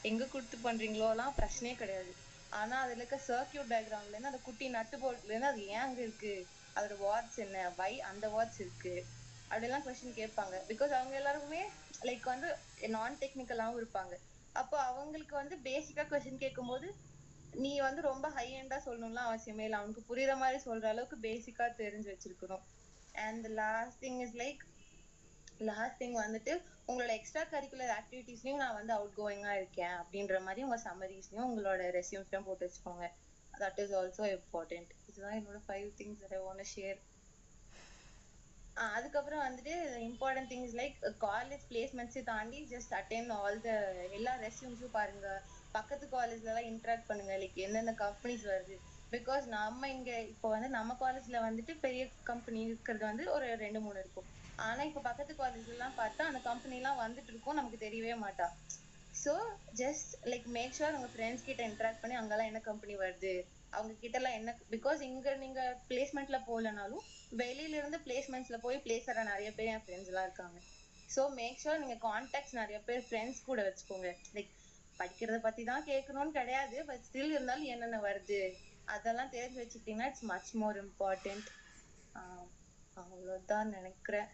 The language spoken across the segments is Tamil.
எங்க கொடுத்து பண்றீங்களோலாம் பிரச்சனையே கிடையாது. ஆனா அதுல இருக்க சர்க்கியூட் டயக்ராம்ல இருந்து அந்த குட்டி நட்டு போல்ட்ல இருந்து அது ஏன் அங்க இருக்கு, அதோட வாட்ஸ் என்ன, வை அந்த வாட்ஸ் இருக்கு, அப்படிலாம் கொஸ்டின் கேட்பாங்க. பிகாஸ் அவங்க எல்லாருமே லைக் வந்து நான் டெக்னிக்கலாவும் இருப்பாங்க. அப்போ அவங்களுக்கு வந்து பேசிக்கா கொஸ்டின் கேட்கும்போது நீ வந்து ரொம்ப ஹை எண்டா சொல்லணும்லாம் அவசியமே இல்லை, அவனுக்கு புரியுற மாதிரி சொல்ற அளவுக்கு பேசிக்கா தெரிஞ்சு வச்சிருக்கணும். அண்ட் லாஸ்ட் திங் வந்துட்டு உங்களோட எக்ஸ்ட்ரா கரிக்குலர் ஆக்டிவிட்டிஸ்லயும் நான் வந்து அவுட் கோயிங்கா இருக்கேன் அப்படின்ற மாதிரி உங்க சம்மரிஸ்லயும் உங்களோட ரெஸ்யூம்ஸ்லயும் போட்டு வச்சுக்கோங்க. That is also important. இதுதான் என்னோட 5 things that I want to share. அதுக்கப்புறம் வந்துட்டு important things like college placements தாண்டி ஜஸ்ட் அட்டெண்ட் ஆல் த எல்லா ரெஸ்யூம்ஸும் பாருங்க. பக்கத்து காலேஜ்ல எல்லாம் இன்டராக்ட் பண்ணுங்க, லைக் எந்தெந்த கம்பெனிஸ் வருது. பிகாஸ் நம்ம இங்க இப்போ வந்து நம்ம காலேஜ்ல வந்துட்டு பெரிய கம்பெனி இருக்கிறது வந்து ஒரு 2-3 இருக்கும். ஆனா இப்ப பக்கத்து காலேஜ்ல எல்லாம் பார்த்தா அந்த கம்பெனி எல்லாம் வந்துட்டு இருக்கும், நமக்கு தெரியவே மாட்டா. So just like make sure உங்க ஃப்ரெண்ட்ஸ் கிட்ட இன்டராக்ட் பண்ணி அங்கெல்லாம் என்ன கம்பெனி வருது, அவங்க கிட்ட எல்லாம் என்ன. பிகாஸ் இங்க நீங்க பிளேஸ்மெண்ட்ல போகலனாலும் வெளியில இருந்து பிளேஸ்மெண்ட்ஸ்ல போய் பிளேஸ் ஆகிற நிறைய பேர் என் ஃப்ரெண்ட்ஸ் எல்லாம் இருக்காங்க. ஸோ மேக் ஷூர் நீங்க கான்டாக்ட்ஸ் நிறைய பேர் ஃப்ரெண்ட்ஸ் கூட வச்சுக்கோங்க. லைக் படிக்கிறத பத்தி தான் கேட்கணும்னு கிடையாது, பட் ஸ்டில் இருந்தாலும் என்னென்ன வருது அதெல்லாம் தெரிஞ்சு வச்சுக்கிட்டீங்கன்னா இட்ஸ் மச் மோர் இம்பார்ட்டன்ட். அவ்வளவுதான் நினைக்கிறேன்.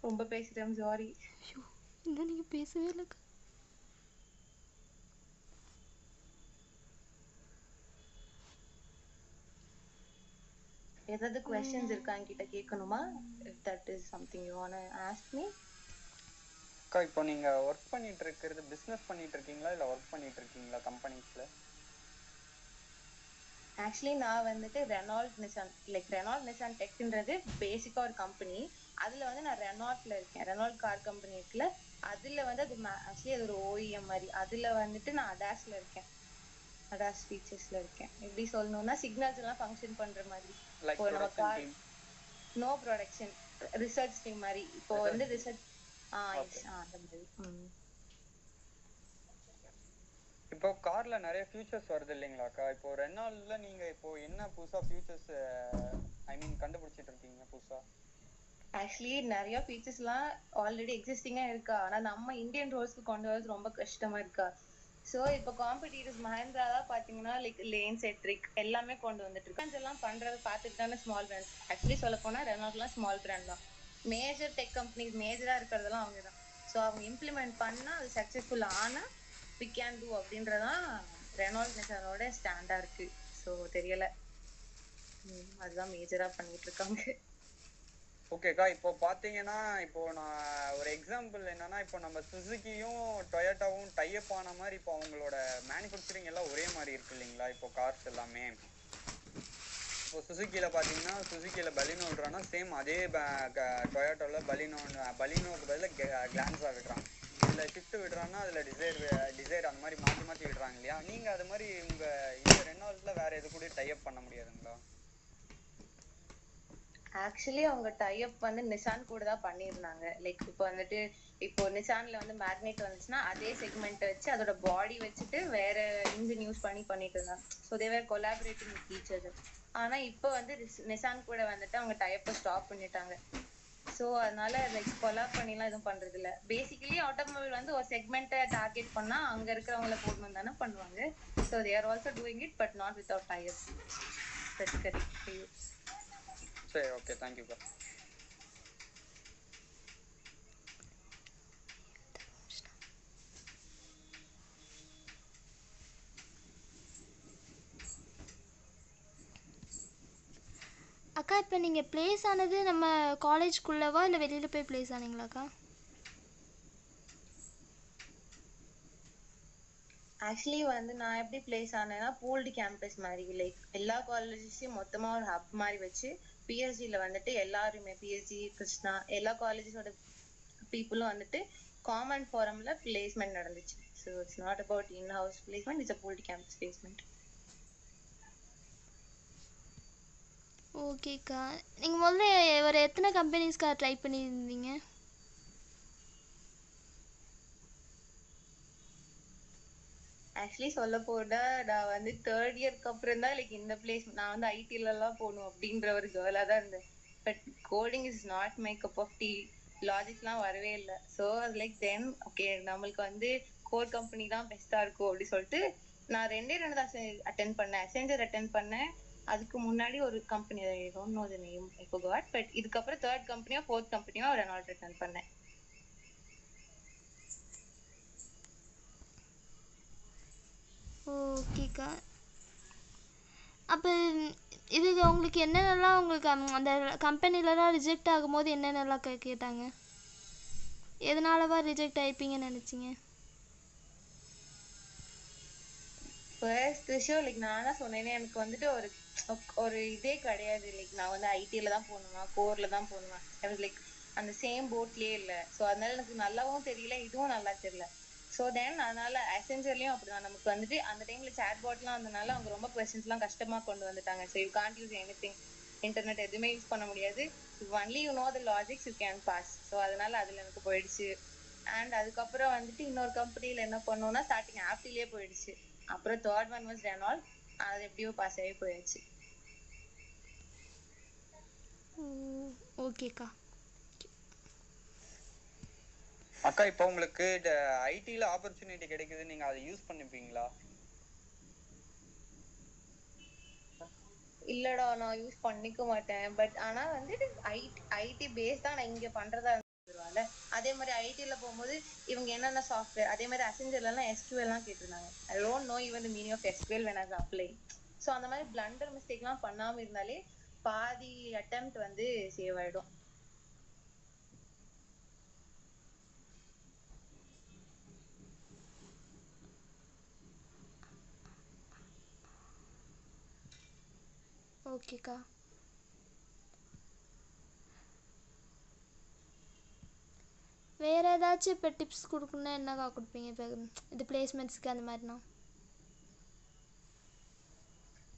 ரொம்ப பேசுறேன், சாரி. இன்னும் நீங்க பேசவே இல்லை. ஏதாவது क्वेश्चंस இருக்கா என்கிட்ட கேட்கணுமா? if that is something you want to ask me. அக்கா இப்போ நீங்க ஒர்க் பண்ணிட்டு இருக்கிறது பிசினஸ் பண்ணிட்டு இருக்கீங்களா இல்ல ஒர்க் பண்ணிட்டு இருக்கீங்களா கம்பெனிஸ்ல? ஆக்சுவலி நான் வந்துட்டு ரெனால்ட் நிசான் டெக்ன்றது பேசிக்கா ஒரு கம்பெனி. அதுல வந்து நான் ரெனால்ட்ல இருக்கேன், ரெனால்ட் கார் கம்பெனி இருக்குல்ல, அதுல வந்து அது ஆக்சுவலி அது ஒரு ஓஇஎம் மாதிரி. அதுல வந்துட்டு நான் அடாஸ்ல இருக்கேன், அடாஸ் ஃபீச்சர்ஸ்ல இருக்கேன். எப்படி சொல்லணும்னா சிக்னல்ஸ் எல்லாம் ஃபங்க்ஷன் பண்ற மாதிரி. இப்போ நம்ம car no production research team மாதிரி. இப்போ வந்து ரிசர்ச் அந்த மாதிரி. இப்போ கார்ல நிறைய ஃபியூச்சர்ஸ் வருது இல்லைங்களாக்கா? இப்போ ரெனால்ட்ல நீங்க இப்போ என்ன புதுசா ஃபியூச்சர்ஸ் கண்டுபிடிச்சிட்டு இருக்கீங்க புதுசா? ஆக்சுவலி நிறைய ஃபீச்சர்ஸ் எல்லாம் ஆல்ரெடி எக்ஸிஸ்டிங்கா இருக்கா, ஆனா நம்ம இந்தியன் ரோட்ஸ்க்கு கொண்டு வரது ரொம்ப கஷ்டமா இருக்கா. சோ இப்போ காம்படிட்டர்ஸ் மஹிந்திரா தான் பாத்தீங்கன்னா லைக் லேன் செட்ரிக் எல்லாமே கொண்டு வந்துட்டு இருக்காங்க. எல்லாம் பண்றத பார்த்துட்டு தானே ஸ்மால் பிராண்ட்ஸ். ஆக்சுவலி சொல்ல போனா ரெனால்ட்லாம் ஸ்மால் பிராண்ட் தான். மேஜர் டெக் கம்பெனிஸ் மேஜரா இருக்கிறதெல்லாம் அவங்க தான். ஸோ அவங்க இம்ப்ளிமெண்ட் பண்ணா அது சக்சஸ்ஃபுல் ஆனா வி கேன் டூ அப்படின்றதான் ரெனால்ட் நிசானோட ஸ்டாண்டா இருக்கு. ஸோ தெரியல, அதுதான் மேஜரா பண்ணிட்டு இருக்காங்க. ஓகேக்கா, இப்போ பாத்தீங்கன்னா இப்போ நான் ஒரு எக்ஸாம்பிள் என்னன்னா, இப்போ நம்ம சுசுகியும் டொயோட்டாவும் டைப் ஆன மாதிரி இப்போ அவங்களோட மேனுஃபேக்சரிங் எல்லாம் ஒரே மாதிரி இருக்கு இல்லைங்களா? இப்போ கார்ஸ் எல்லாமே இப்போ சுசுகியில பாத்தீங்கன்னா சுசுகியில பலினோ விடுறான்னா சேம் அதே டொயோட்டாவில் பலினோக்கு பதிலாக கிளான்ஸா விடுறான். இதுல ஷிஃப்ட் விடுறான்னா அதுல டிசைர் அந்த மாதிரி மாற்றி மாற்றி விடுறாங்க இல்லையா? நீங்க அது மாதிரி உங்க இந்த ரெனால்ட்ல வேற எது கூட டைப் பண்ண முடியாதுங்களா? ஆக்சுவலி அவங்க டைப் வந்து நிசான் கூட தான் பண்ணியிருந்தாங்க. லைக் இப்போ வந்துட்டு இப்போ நிசான்ல வந்து மேக்னெட் வந்துச்சுன்னா அதே செக்மெண்ட் வச்சு அதோட பாடி வச்சுட்டு வேற இன்ஜின் யூஸ் பண்ணிட்டு இருந்தாங்க. So they were collaborating with each other. ஆனா இப்போ வந்து நிசான் கூட வந்துட்டு அவங்க டைப்பை ஸ்டாப் பண்ணிட்டாங்க. ஸோ அதனால லைக் கொலாப் பண்ணிலாம் எதுவும் பண்றது இல்லை. பேசிக்கலி ஆட்டோமொபைல் வந்து ஒரு செக்மெண்ட்டை டார்கெட் பண்ணா அங்க இருக்கிறவங்கள போடணும் தானே பண்ணுவாங்க. So they are also doing it but not without type. That's correct for you. சரி, ஓகே, தேங்க்யூக்கா. அக்கா இப்போ நீங்கள் ப்ளேஸ் ஆனது நம்ம காலேஜ்குள்ளவா இல்லை வெளியில் போய் ப்ளேஸ் ஆனீங்களாக்கா? ஆக்சுவலி வந்து நான் எப்படி பிளேஸ் ஆனேன்னா பூல்டு கேம்பஸ் மாதிரி, லைக் எல்லா காலேஜஸையும் மொத்தமா ஒரு ஹப் மாதிரி வச்சு பிஎஸ்சியில வந்துட்டு எல்லாருமே பிஎஸ்சி கிருஷ்ணா எல்லா காலேஜஸோட பீப்புளும் வந்துட்டு காமன் ஃபாரம்ல பிளேஸ்மெண்ட் நடந்துச்சு. So it's not about in house placement, it's a pooled campus placement. ஓகேக்கா, நீங்கள் முதல்ல ஒரு எத்தனை கம்பெனிஸ்க்கா ட்ரை பண்ணியிருந்தீங்க? ஆக்சுவலி சொல்ல போனா நான் வந்து 3rd இயர்க்கு அப்புறம் தான் லைக் இந்த பிளேஸ் நான் வந்து ஐடில எல்லாம் போகணும் அப்படின்ற ஒரு கேர்லா தான் இருந்தேன். But coding is not my cup of tea. லாஜிக்ஸ்லாம் வரவே இல்லை. ஸோ அது லைக் தென் ஓகே நம்மளுக்கு வந்து கோர் கம்பெனி தான் பெஸ்டா இருக்கும் அப்படின்னு சொல்லிட்டு நான் 2 தான் அட்டென்ட் பண்ணேன். அசெஞ்சர் அட்டென்ட் பண்ணேன். அதுக்கு முன்னாடி ஒரு company don't know the name இப்போ காட், பட் இதுக்கப்புறம் 3rd கம்பெனியா 4th கம்பெனியா ஒரு ரெனால்ட் அட்டென்ட் பண்ணேன். ஓகேக்கா. அப்போ இதுக்கு உங்களுக்கு என்னென்னலாம் உங்களுக்கு அந்த கம்பெனிலலாம் ரிஜெக்ட் ஆகும்போது என்னென்னலாம் கேட்டாங்க? எதனாலவா ரிஜெக்ட் ஆயிப்பீங்கன்னு நினச்சிங்க? ஃபர்ஸ்ட் விஷயம் லைக் நான் தான் சொன்னேனே, எனக்கு வந்துட்டு ஒரு இதே கிடையாது. லைக் நான் வந்து ஐடில தான் போகணுமா கோர்ல தான் போகணுமா, லைக் அந்த சேம் போட்லயே இல்லை. ஸோ அதனால எனக்கு நல்லாவும் தெரியல, இதுவும் நல்லா தெரியல. ஸோ தென் அதனால அசெஞ்சர்லயும் அப்படிதான். நமக்கு வந்துட்டு அந்த டைம்ல சேட் பாட்லாம் வந்தனால அவங்க ரொம்ப கொஸ்டின்ஸ்லாம் கஷ்டமா கொண்டு வந்துட்டாங்க. So you can't use anything, internet எதுவுமே யூஸ் பண்ண முடியாது. Only you know the logics you can pass. So அதனால அதுல எனக்கு போயிடுச்சு. அண்ட் அதுக்கப்புறம் வந்துட்டு இன்னொரு கம்பெனில என்ன பண்ணோம்னா ஸ்டார்டிங் ஆப்டிலேயே போயிடுச்சு. அப்புறம் 3rd ஒன் வாஸ் ரெனால்ட், அது எப்படியோ பாஸ் ஆகி போயிடுச்சு. ஓகேக்கா. அக்கா இப்போ உங்களுக்கு ஐடில ஆப்பர்ச்சுனிட்டி கிடைக்குது, நீங்க அதை யூஸ் பண்ணிப்பீங்களா? இல்லடா நான் யூஸ் பண்ணிக்க மாட்டேன். பட் ஆனா வந்து ஐடி பேஸ் தான் நான் இங்க பண்றதா இருந்துருவாங்க. அதே மாதிரி ஐடில போகும்போது இவங்க என்னென்ன சாஃப்ட்வேர், அதே மாதிரி அசெஞ்சர்ல எல்லாம் எஸ்கியூஎல் எல்லாம் கேட்டிருந்தாங்க. I don't know even the meaning of SQL when I was applying. So அந்த மாதிரி பிளண்டர் மிஸ்டேக் எல்லாம் பண்ணாம இருந்தாலே பாதி அட்டெம்ப்ட் வந்து சேவ் ஆயிடும். ஓகேக்கா. வேறு ஏதாச்சும் இப்போ டிப்ஸ் கொடுக்கணுன்னா என்னக்கா கொடுப்பீங்க? இப்போ இது பிளேஸ்மெண்ட்ஸ்க்கு அந்த மாதிரினா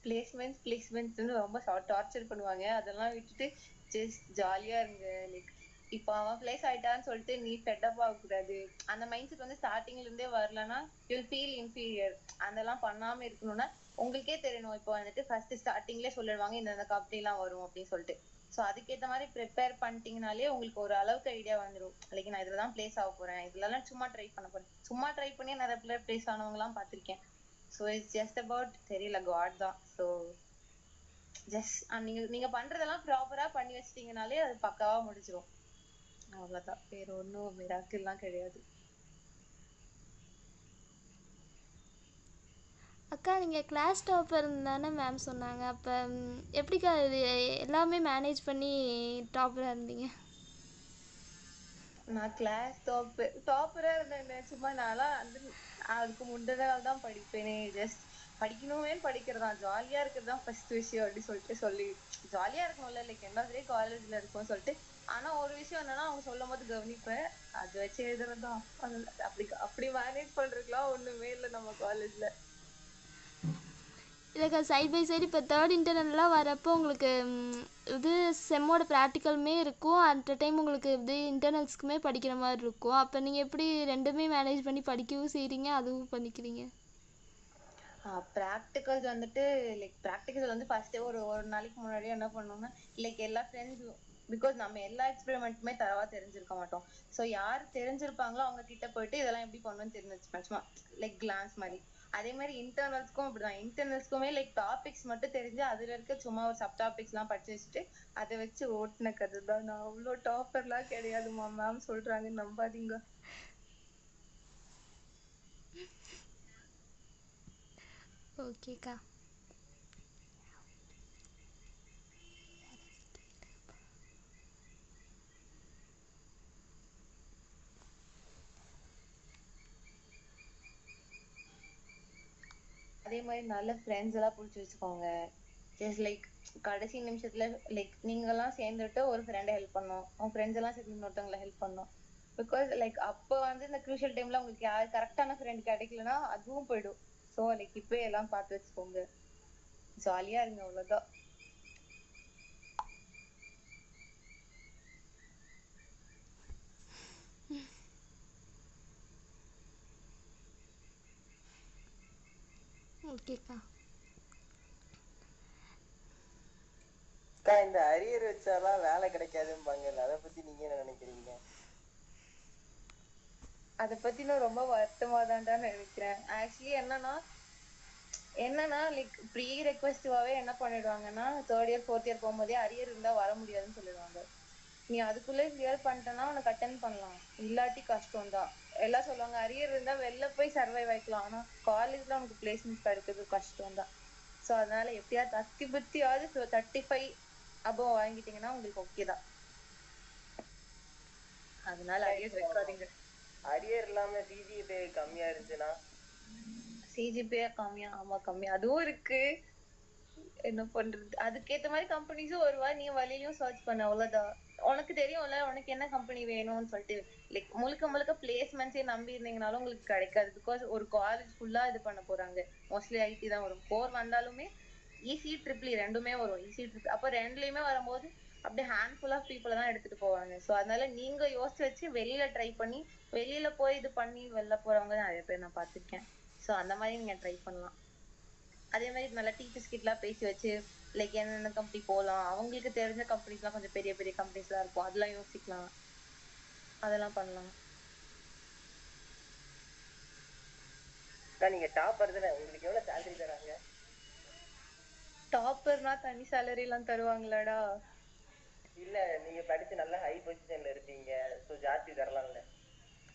பிளேஸ்மெண்ட்ஸ் ரொம்ப டார்ச்சர் பண்ணுவாங்க. அதெல்லாம் விட்டுட்டு ஜஸ்ட் ஜாலியா இருங்க. லைக் இப்போ அவன் பிளேஸ் ஆயிட்டான்னு சொல்லிட்டு நீ ஃபெட்டப் ஆகக்கூடாது. அந்த மைண்ட் செட் வந்து ஸ்டார்டிங்ல இருந்தே வரலன்னா யூல் ஃபீல் இன்ஃபீரியர். அதெல்லாம் பண்ணாம இருக்கணும்னா உங்களுக்கே தெரியணும். இப்போ வந்துட்டு ஃபர்ஸ்ட் ஸ்டார்டிங்லேயே சொல்லிடுவாங்க இந்த கம்பெனி எல்லாம் வரும் அப்படின்னு சொல்லிட்டு. ஸோ அதுக்கேற்ற மாதிரி ப்ரிப்பேர் பண்ணிட்டீங்கனாலே உங்களுக்கு ஒரு அளவுக்கு ஐடியா வந்துடும். லைக் நான் இதுல தான் பிளேஸ் ஆக போறேன், இதுலலாம் சும்மா ட்ரை பண்ண போறேன். சும்மா ட்ரை பண்ணி நிறைய பேர் பிளேஸ் ஆனவங்க எல்லாம் பார்த்திருக்கேன். ஸோ இட்ஸ் ஜஸ்ட் அபவுட் தெரியல காட் தான். ஸோ ஜஸ்ட் நீங்க பண்றதெல்லாம் ப்ராப்பரா பண்ணி வச்சிட்டீங்கனாலே அது பக்காவா முடிச்சிடும். அவ்வளவுதான், வேற ஒன்னும் மிராக்கிள்லாம் கிடையாது. அக்கா நீங்கள் கிளாஸ் டாப்பர் தானே மேம் சொன்னாங்க. அப்போ எப்படிக்கா இது எல்லாமே மேனேஜ் பண்ணி டாப்பராக இருந்தீங்க? நான் கிளாஸ் டாப்பரா இருந்தேன். சும்மா நான்லாம் வந்து அதுக்கு முந்தின நாள் தான் படிப்பேனே. ஜஸ்ட் படிக்கணுமே படிக்கிறதா, ஜாலியா இருக்கிறதுதான் ஃபர்ஸ்ட் விஷயம் அப்படின்னு சொல்லிட்டு ஜாலியா இருக்கணும்ல. லைக் என்ன காலேஜ்ல இருக்கும் சொல்லிட்டு. ஆனா ஒரு விஷயம் என்னன்னா அவங்க சொல்லும் போது கவனிப்பேன், அது வச்சு எழுதுறதுதான். அப்படி மேனேஜ் பண்றதுக்குலாம் ஒண்ணுமே இல்லை நம்ம காலேஜ்ல. இல்லைக்கா, சைட் பை சைடு இப்போ 3rd இன்டர்னல்லாம் வரப்போ உங்களுக்கு இது செம்மோட ப்ராக்டிக்கலுமே இருக்கும், அட் டைம் உங்களுக்கு இது இன்டர்னல்ஸ்க்குமே படிக்கிற மாதிரி இருக்கும். அப்போ நீங்கள் எப்படி ரெண்டுமே மேனேஜ் பண்ணி படிக்கவும் செய்கிறீங்க அதுவும் பண்ணிக்கிறீங்க? ப்ராக்டிகல்ஸ் வந்துட்டு லைக் ப்ராக்டிகல் வந்து ஃபர்ஸ்டே ஒரு நாளைக்கு முன்னாடியே என்ன பண்ணுவோம்னா லைக் எல்லா ஃப்ரெண்ட்ஸ், பிகாஸ் நம்ம எல்லா எக்ஸ்பெரிமெண்ட்டுமே தரவா தெரிஞ்சிருக்க மாட்டோம். ஸோ யார் தெரிஞ்சிருப்பாங்களோ அவங்க கிட்ட போயிட்டு இதெல்லாம் எப்படி பண்ணணும்னு தெரிஞ்சு வச்சுப்பேன், சும்மா லைக் கிளான்ஸ் மாதிரி. அதே மாதிரி இன்டர்னல்ஸ்க்கும் அப்படிதான். இன்டர்னல்ஸ்க்குமே லைக் டாபிக்ஸ் மட்டும் தெரிஞ்சு அதுல இருக்க சும்மா ஒரு சப் டாபிக்ஸ் எல்லாம் படிச்சு வச்சுட்டு அதை வச்சு ஓட்டின கதை தான். நான் அவ்வளோ டாப்பர்லாம் கிடையாதுமா, மேம் சொல்றாங்க நம்பாதீங்க. ஓகேக்கா. அதே மாதிரி நல்ல ஃப்ரெண்ட்ஸ் எல்லாம் பிடிச்சி வச்சுக்கோங்க. ஜஸ்ட் லைக் கடைசி நிமிஷத்துல லைக் நீங்க எல்லாம் சேர்ந்துட்டு ஒரு ஃப்ரெண்டை ஹெல்ப் பண்ணணும், உங்க ஃப்ரெண்ட்ஸ் எல்லாம் சேர்ந்து இன்னொருத்தவங்களை ஹெல்ப் பண்ணணும். பிகாஸ் லைக் அப்போ வந்து இந்த க்ரூஷியல் டைம்ல உங்களுக்கு யார் கரெக்டான ஃப்ரெண்ட் கிடைக்கலன்னா அதுவும் போயிடும். ஸோ லைக் இப்பவே எல்லாம் பார்த்து வச்சுக்கோங்க, ஜாலியா இருங்க, அவ்வளவுதான். ஓகேக்கா. இந்த அரியர் வச்சாலாம் வேலை கிடைக்காதும்பாங்கல்ல, அதை பத்தி நீங்க என்ன நினைக்கிறீங்க? அதை பத்தி நான் ரொம்ப வருத்தமா தான்டா நினைக்கிறேன். ஆக்சுவலி என்னன்னா லைக் ப்ரீ ரெக்வெஸ்டிவாவே என்ன பண்ணிடுவாங்கன்னா, தேர்ட் இயர் ஃபோர்த் இயர் போகும்போதே அரியர் இருந்தா வர முடியாதுன்னு சொல்லிடுவாங்க. நீ அதுக்குள்ளே கிளியர் பண்ணிட்டேன்னா உனக்கு அட்டென்ட் பண்ணலாம், இல்லாட்டி கஷ்டம் தான். எல்லாம் சொல்லுவாங்க அரியர் இருந்தா வெளில போய் சர்வைவ் ஆயிக்கலாம், ஆனா காலேஜ்ல உனக்கு பிளேஸ்மெண்ட்ஸ் கிடைக்கிறது கஷ்டம் தான். ஸோ அதனால எப்படியாவது தத்தி புத்தியாவது 35 அபோவ் வாங்கிட்டீங்கன்னா உங்களுக்கு ஓகே தான். அதனால அரியர் வைக்காதீங்க. அரியர் இல்லாம சிஜிபிஏ கம்மியா இருந்துச்சுன்னா? சிஜிபிஏ கம்மியா? ஆமா கம்மியா, அதுவும் இருக்கு. என்ன பண்றது, அதுக்கேத்த மாதிரி கம்பெனிஸும் வருவா. நீ வழியிலயும் சர்ச் பண்ண, அவ்வளவுதான். உனக்கு தெரியும்ல உனக்கு என்ன கம்பெனி வேணும்னு சொல்லிட்டு. லைக் முழுக்க பிளேஸ்மெண்ட்ஸே நம்பி இருந்தீங்கனாலும் உங்களுக்கு கிடைக்காது. பிகாஸ் ஒரு காலேஜ் ஃபுல்லா இது பண்ண போறாங்க. மோஸ்ட்லி ஐடி தான் வரும். கோர் வந்தாலுமே ஈசி ட்ரிபிள் ரெண்டுமே வரும். ஈசி ட்ரிபிள் அப்ப ரெண்டுலயுமே வரும்போது அப்படியே ஹேண்ட்ஃபுல் ஆஃப் பீப்புளை தான் எடுத்துட்டு போவாங்க. ஸோ அதனால நீங்க யோசிச்சு வச்சு வெளியில ட்ரை பண்ணி வெளியில போய் இது பண்ணி வெளில போறவங்க நிறைய பேர் நான் பார்த்திருக்கேன். ஸோ அந்த மாதிரி நீங்க ட்ரை பண்ணலாம். அதே மாதிரி நல்லா டீச்சர்ஸ் கிட்டலாம் பேசி வச்சு லைக் என்னென்ன கம்பெனி போகலாம், அவங்களுக்கு தெரிஞ்ச கம்பெனிஸ்லாம் கொஞ்சம் பெரிய பெரிய கம்பெனிஸ்லாம் இருக்கும், அதெல்லாம் யோசிக்கலாம், அதெல்லாம் பண்ணலாம். நீங்க டாப்பர் தானே, உங்களுக்கு எவ்வளவு சேலரி தராங்க? டாப்பர்னா தனி சேலரி எல்லாம் தருவாங்களாடா? இல்ல நீங்க படிச்சு நல்ல ஹை பொசிஷன்ல இருப்பீங்க, சோ ஜாஸ்தி தரலாம்ல.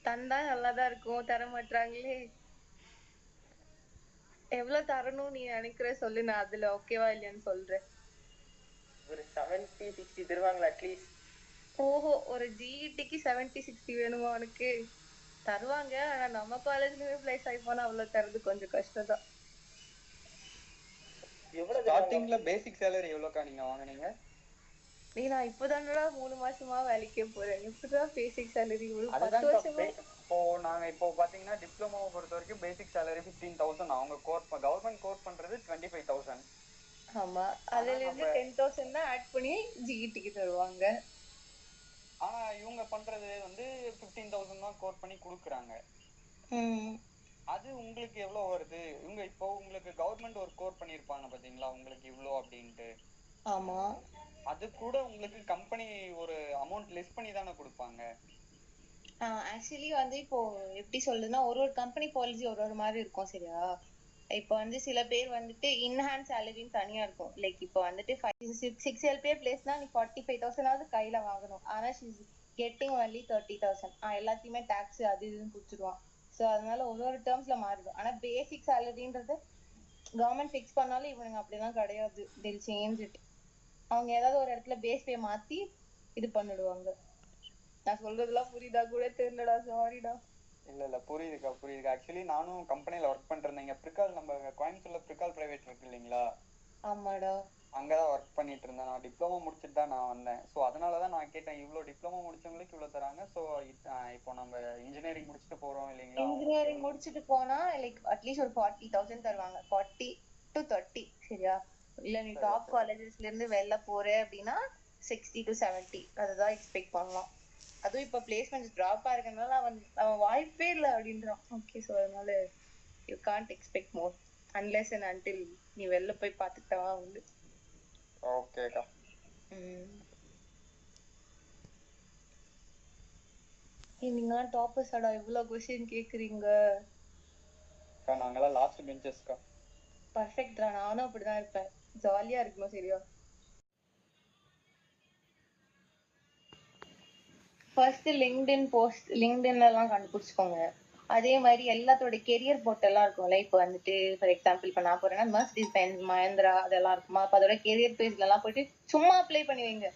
தந்தா நல்லாதான் இருக்கும், தர மாட்டாங்களே. எவ்வளவு தரணும் நீ நினைக்கிற சொல்லு, நான் அதுல ஓகேவா இல்லையான்னு சொல்றேன். ஒரு 70-60 தருவாங்களா அட்லீஸ்ட்? ஓஹோ, ஒரு ஜிஇடிக்கு 70-60 வேணுமா உனக்கு? தருவாங்க, ஆனா நம்ம காலேஜ்லயுமே பிளேஸ் ஆகி போனா அவ்வளவு தரது கொஞ்சம் கஷ்டம் தான். ஸ்டார்டிங்ல பேசிக் சேலரி எவ்வளவுக்கா நீங்க வாங்குனீங்க? நான் இப்பதானடா 3 மாசமா வேலைக்கே போறேன், இப்பதான் பேசிக் சேலரி? ஒரு 10 அதுதான் வருஷமா. இப்போ நாங்க இப்போ பாத்தீங்கன்னா டிப்ளமோவை பொறுத்த வரைக்கும் பேசிக் சேலரி 15,000. அவங்க கவர்மெண்ட் கோர் பண்றது 25,000. ஆமா, அதுல இருந்து 10,000 தான் ஆட் பண்ணி ஜிஇடிக்கு தருவாங்க. ஆனா இவங்க பண்றது வந்து 15,000 தான் கோர் பண்ணி குடுக்குறாங்க. அது உங்களுக்கு எவ்வளவு வருது? இவங்க இப்போ உங்களுக்கு கவர்மெண்ட் ஒரு கோர் பண்ணிருப்பாங்க பாத்தீங்களா, உங்களுக்கு இவ்வளோ அப்படின்ட்டு. ஆமா, அது கூட உங்களுக்கு கம்பெனி ஒரு அமௌண்ட் லெஸ் பண்ணி தானே கொடுப்பாங்க. ஆக்சுவலி வந்து இப்போ எப்படி சொல்றதுன்னா, ஒரு ஒரு கம்பெனி பாலிசி ஒரு ஒரு மாதிரி இருக்கும், சரியா? இப்போ வந்து சில பேர் வந்துட்டு இன்ஹேண்ட் சேலரின்னு தனியா இருக்கும். லைக் இப்போ வந்துட்டு 6 LPA பிளேஸ்னா நீ 45,000 கையில வாங்கணும், ஆனா ஷீஸ் கெட்டிங் ஒன்லி 30,000. எல்லாத்தையுமே டாக்ஸ் அது இதுன்னு குடிச்சிருவான். ஸோ அதனால ஒரு ஒரு டேர்ம்ஸ்ல மாறிடும். ஆனா பேசிக் சேலரின்றது கவர்மெண்ட் ஃபிக்ஸ் பண்ணாலும் இவனுங்க அப்படிலாம் கிடையாது, தில் சேஞ்ச் இட். அவங்க ஏதாவது ஒரு இடத்துல பேஸ் பே மாத்தி இது பண்ணிடுவாங்க. நான் சொல்றதெல்லாம் புரியுதா கூட தெரியலடா, சாரிடா. இல்ல புரியுதுக்கா. ஆக்சுவலி நானும் கம்பெனில ஒர்க் பண்றேன். பிரிகால், நம்ம கோயம்புத்தூர்ல பிரிகால் பிரைவேட் இருக்கு இல்லைங்களா? ஆமாடா, அங்கதான் ஒர்க் பண்ணிட்டு இருந்தேன். நான் டிப்ளமோ முடிச்சுட்டு தான் நான் வந்தேன். ஸோ அதனாலதான் நான் கேட்டேன், இவ்வளவு டிப்ளமோ முடிச்சவங்களுக்கு இவ்வளவு தராங்க. ஸோ இப்போ நம்ம இன்ஜினியரிங் முடிச்சுட்டு போறோம் இல்லைங்களா? இன்ஜினியரிங் முடிச்சுட்டு போனா லைக் அட்லீஸ்ட் ஒரு 40,000 தருவாங்க, 40 to 30, சரியா? இல்ல நீ டாப் காலேஜஸ்ல இருந்து வெளில போற அப்படின்னா 60 to 70 அதுதான் எக்ஸ்பெக்ட் பண்ணலாம். அதுவும் இப்ப பிளேஸ்மெண்ட் டிராப்பா இருக்கனால அவன் வாய்ப்பே இல்லை அப்படின்றான். ஓகே, ஸோ அதனால you can't expect more unless and until நீ வெளில போய் பார்த்துக்கிட்டா உண்டு. ஓகேக்கா. நீங்களாம் டாப்பர்ஸாடா, இவ்வளவு கொஸ்டின் கேக்குறீங்க. நாங்கெல்லாம் லாஸ்ட் பெஞ்சஸ்க்கா. பர்ஃபெக்ட்ரா, நானும் அப்படிதான் இருப்பேன். ஜாலியா இருக்கணும், சரியா? ஃபர்ஸ்ட் லிங்க்டின்ல எல்லாம் கண்டுபிடிச்சுக்கோங்க. அதே மாதிரி எல்லாத்தோட கெரியர் போர்ட்டெல்லாம் இருக்கும்ல. இப்போ வந்துட்டு ஃபார் எக்ஸாம்பிள் இப்போ நான் போறேன்னா மர்சிடிஸ் பென்ஸ், மஹேந்திரா அதெல்லாம் இருக்குமா, அப்போ அதோட கெரியர் பேஜ்ல எல்லாம் போயிட்டு சும்மா அப்ளை பண்ணுவீங்க.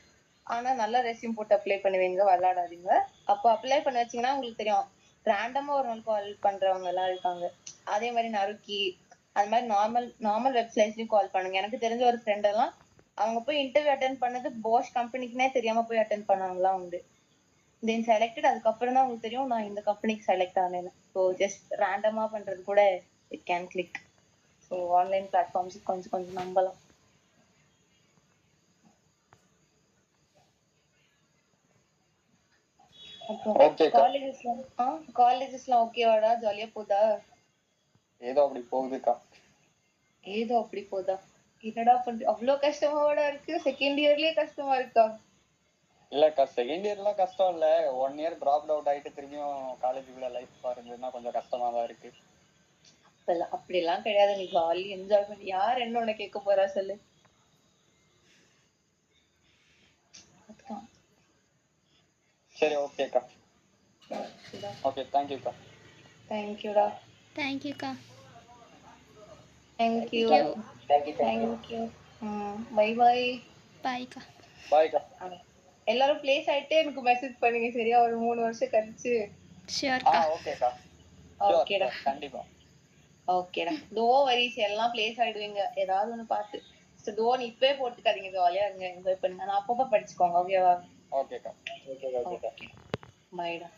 ஆனா நல்ல ரெஸ்யூம் போட்டு அப்ளை பண்ணுவீங்க, விளையாடாதீங்க. அப்போ அப்ளை பண்ண வச்சீங்கன்னா உங்களுக்கு தெரியும் ரேண்டமா ஒரு நாள் கால் பண்றவங்க எல்லாம் இருக்காங்க. அதே மாதிரி நறுக்கி அது மாதிரி நார்மல் வெப்சைட்ஸ்லயும் கால் பண்ணுங்க. எனக்கு தெரிஞ்ச ஒரு ஃப்ரெண்ட் எல்லாம் அவங்க போய் இன்டர்வியூ அட்டென்ட் பண்ணது போஷ் கம்பெனிக்குனே தெரியாம போய் அட்டென்ட் பண்ணவங்கலாம் உண்டு. தென் செலக்டட், அதுக்கப்புறம் தான் உங்களுக்கு தெரியும் நான் இந்த கம்பெனிக்கு செலக்ட் ஆனேன்னு. ஸோ ஜஸ்ட் ரேண்டமா பண்றது கூட it can click. So online platforms கொஞ்சம் நம்பலாம். காலேஜஸ்லாம் ஓகேவாடா? ஜாலியா போதா? ஏதோ அப்படி போகுதுக்கா. ஏதோ அப்படி போதா? என்னடா பண்ற, அவ்வளவு கஷ்டமாவாடா இருக்கு? செகண்ட் இயர்லயே கஷ்டமா இருக்கா? இல்லக்கா செகண்ட் இயர்லாம் கஷ்டம் இல்ல, 1 இயர் டிராப் அவுட் ஆயிட்டு திரும்பியும் காலேஜுக்குள்ள லைஃப் பாருங்கன்னா கொஞ்சம் கஷ்டமா தான் இருக்கு. அப்படிலாம் கிடையாது, நீ ஜாலி என்ஜாய் பண்ணி. யார் என்ன உன்னை கேட்க போறா சொல்லு. அதுதான். சரி ஓகேக்கா. ஓகே தேங்க்யூக்கா. தேங்க்யூடா. தேங்க்யூக்கா. Thank you. Thank you. Thank you. Bye bye. பாய்க்கா. பாய்க்கா. எல்லாரும் பிளேஸ் ஆயிட்டு எனக்கு மெசேஜ் பண்ணுங்க சரியா, ஒரு 3 வருஷம் கழிச்சு. ஷியோர்க்கா. ஓகேக்கா. ஓகேடா. கண்டிப்பா. ஓகேடா. டோ வரிஸ் எல்லாம் பிளேஸ் ஆயிடுவீங்க ஏதாவது ஒண்ணு பார்த்து. டோ நீ இப்பவே போட்டுக்காதீங்க, ஜாலியா இருங்க, என்ஜாய் பண்ணுங்க. நான் அப்பப்ப படிச்சுக்கோங்க. ஓகேவா? ஓகேக்கா. பைடா.